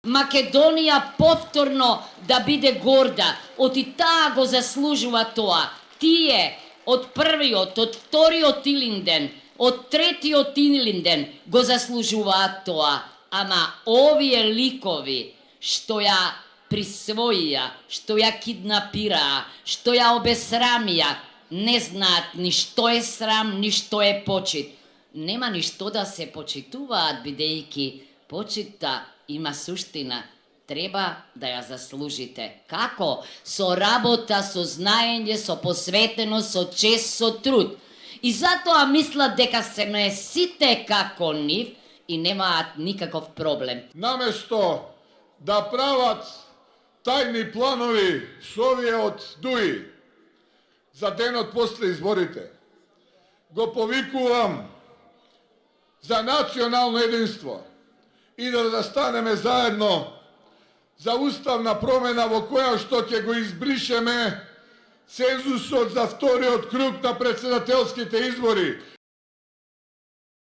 Македонија повторно да биде горда, оти таа го заслужува тоа. Тие од првиот, од вториот Илинден, од третиот Илинден го заслужуваат тоа. Ама овие ликови што ја присвоија, што ја киднапираа, што ја обесрамија, не знаат ни што е срам, ни што е почит. Нема ни што да се почитуваат, бидејќи почитта има суштина, треба да ја заслужите. Како? Со работа, со знаење, со посветеност, со чест, со труд. И затоа мислат дека се ме сите како нив и немаат никаков проблем. Наместо да прават тајни планови со овие од ДУИ за денот после изборите, го повикувам за национално единство и да станеме заедно за уставна промена во која што ќе го избришеме цензусот за вториот круг на председателските избори,